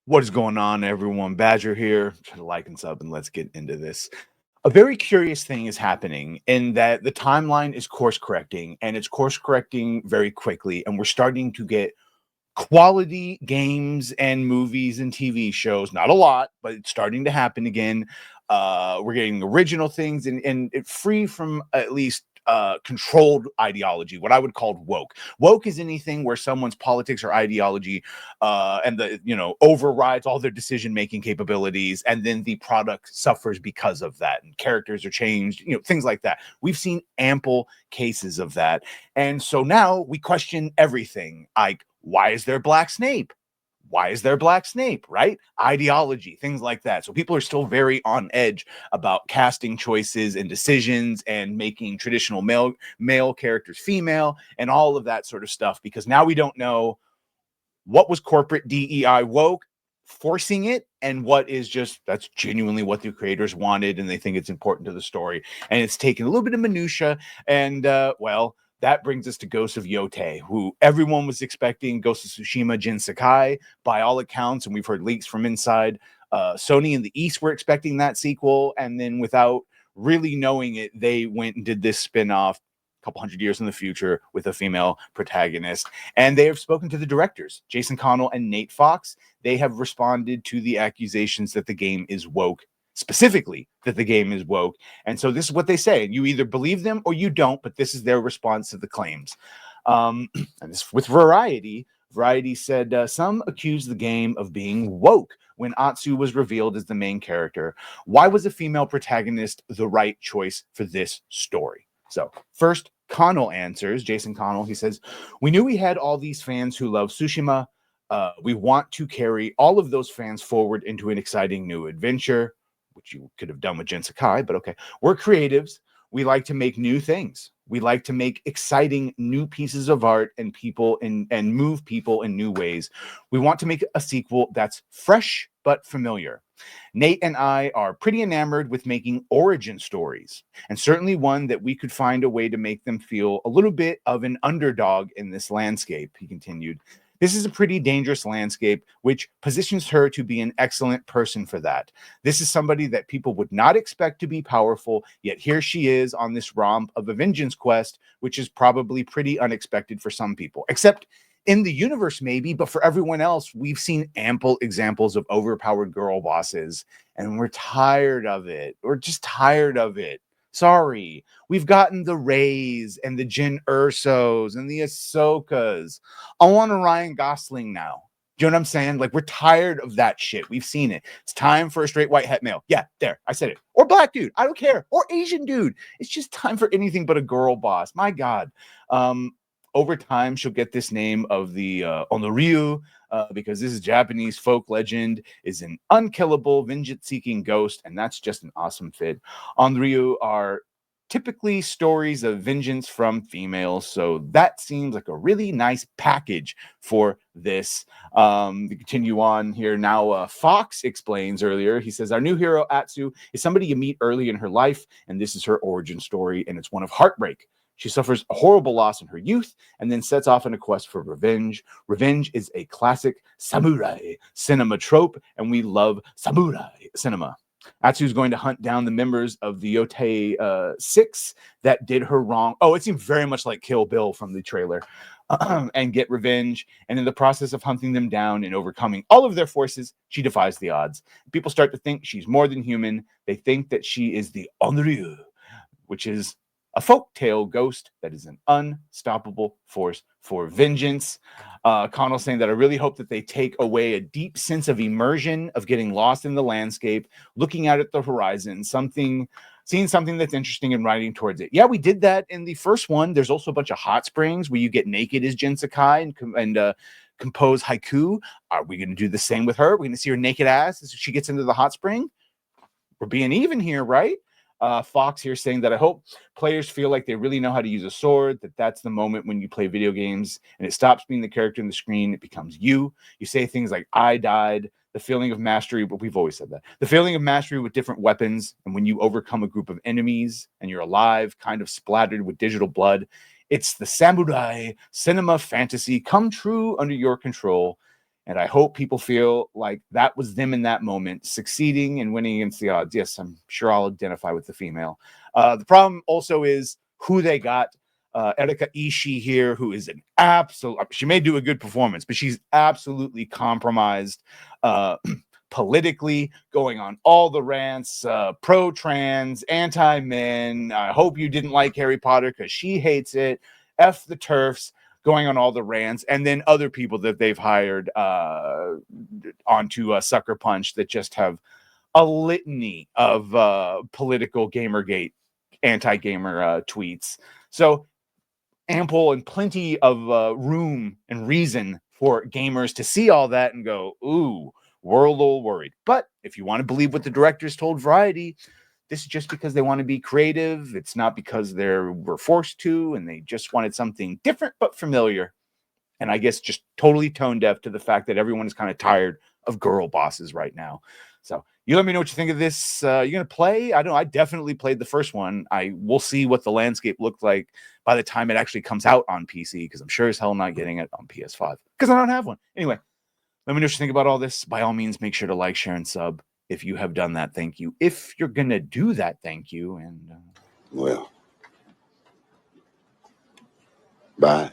What is going on, everyone? Badger here. Try to like and sub, and let's get into this. A very curious thing is happening in that the timeline is course correcting, and it's course correcting very quickly. And we're starting to get quality games and movies and TV shows. Not a lot, but it's starting to happen again. We're getting original things and free from at least controlled ideology, what I would call woke. Woke is anything where someone's politics or ideology and the overrides all their decision making capabilities, and then the product suffers because of that, and characters are changed, things like that. We've seen ample cases of that, and so now we question everything. Like, why is there Black Snape? Why is there Black Snape, right? Ideology, things like that. So people are still very on edge about casting choices and decisions and making traditional male characters female and all of that sort of stuff, because now we don't know what was corporate DEI woke forcing it and what is just that's genuinely what the creators wanted and they think it's important to the story. And it's taken a little bit of minutia, and that brings us to Ghost of Yotei, who everyone was expecting Ghost of Tsushima Jin Sakai by all accounts, and we've heard leaks from inside Sony in the East were expecting that sequel, and then without really knowing it, they went and did this spin-off a couple hundred years in the future with a female protagonist. And they have spoken to the directors, Jason Connell and Nate Fox. They have responded to the accusations that the game is woke, specifically that the game is woke. And so this is what they say. You either believe them or you don't, but this is their response to the claims. And this with Variety. Variety said, some accuse the game of being woke when Atsu was revealed as the main character. Why was a female protagonist the right choice for this story? So first, Connell answers, Jason Connell. He says, we knew we had all these fans who love Tsushima. We want to carry all of those fans forward into an exciting new adventure, which you could have done with Jin Sakai, but okay. We're creatives. We like to make new things. We like to make exciting new pieces of art and people and move people in new ways. We want to make a sequel that's fresh but familiar. Nate and I are pretty enamored with making origin stories, and certainly one that we could find a way to make them feel a little bit of an underdog in this landscape, he continued. This is a pretty dangerous landscape, which positions her to be an excellent person for that. This is somebody that people would not expect to be powerful, yet here she is on this romp of a vengeance quest, which is probably pretty unexpected for some people, except in the universe maybe, but for everyone else, we've seen ample examples of overpowered girl bosses, and we're tired of it. We're just tired of it. Sorry. We've gotten the Reys and the Jin Ursos and the Ahsokas. I want a Ryan Gosling now. Do you know what I'm saying? Like, we're tired of that shit. We've seen it. It's time for a straight white het male. Yeah, there. I said it. Or black dude. I don't care. Or Asian dude. It's just time for anything but a girl boss. My God. Over time, she'll get this name of the Onryu, because this is Japanese folk legend, is an unkillable, vengeance-seeking ghost, and that's just an awesome fit. Onryu are typically stories of vengeance from females, so that seems like a really nice package for this. To continue on here now, Fox explains earlier, he says, our new hero, Atsu, is somebody you meet early in her life, and this is her origin story, and it's one of heartbreak. She suffers a horrible loss in her youth and then sets off on a quest for revenge. Revenge is a classic samurai cinema trope, and we love samurai cinema. Atsu is going to hunt down the members of the Yotei 6 that did her wrong. Oh, it seemed very much like Kill Bill from the trailer. And get revenge. And in the process of hunting them down and overcoming all of their forces, she defies the odds. People start to think she's more than human. They think that she is the Onryu, which is a folktale ghost that is an unstoppable force for vengeance. Connell saying that I really hope that they take away a deep sense of immersion, of getting lost in the landscape, looking out at the horizon, seeing something that's interesting and riding towards it. Yeah, we did that in the first one. There's also a bunch of hot springs where you get naked as Jin Sakai and compose haiku. Are we going to do the same with her? We're going to see her naked ass as she gets into the hot spring? We're being even here, right? Fox here saying that I hope players feel like they really know how to use a sword, that's the moment when you play video games and it stops being the character in the screen, it becomes you. You say things like, I died, the feeling of mastery, but we've always said that. The feeling of mastery with different weapons, and when you overcome a group of enemies and you're alive, kind of splattered with digital blood, it's the samurai cinema fantasy come true under your control. And I hope people feel like that was them in that moment, succeeding and winning against the odds. Yes, I'm sure I'll identify with the female. The problem also is who they got. Erika Ishii here, who is an absolute, she may do a good performance, but she's absolutely compromised politically, going on all the rants, pro-trans, anti-men. I hope you didn't like Harry Potter because she hates it. F the TERFs, going on all the rants, and then other people that they've hired onto Sucker Punch that just have a litany of political Gamergate, anti-gamer tweets. So ample and plenty of room and reason for gamers to see all that and go, ooh, we're a little worried. But if you want to believe what the directors told Variety, this is just because they want to be creative. It's not because they were forced to, and they just wanted something different but familiar. And I guess just totally tone deaf to the fact that everyone is kind of tired of girl bosses right now. So you let me know what you think of this. You're gonna play? I don't know. I definitely played the first one. We'll see what the landscape looked like by the time it actually comes out on PC, because I'm sure as hell not getting it on PS5 because I don't have one. Anyway, let me know what you think about all this. By all means, make sure to like, share, and sub. If you have done that, thank you. If you're gonna do that, thank you. And well, bye.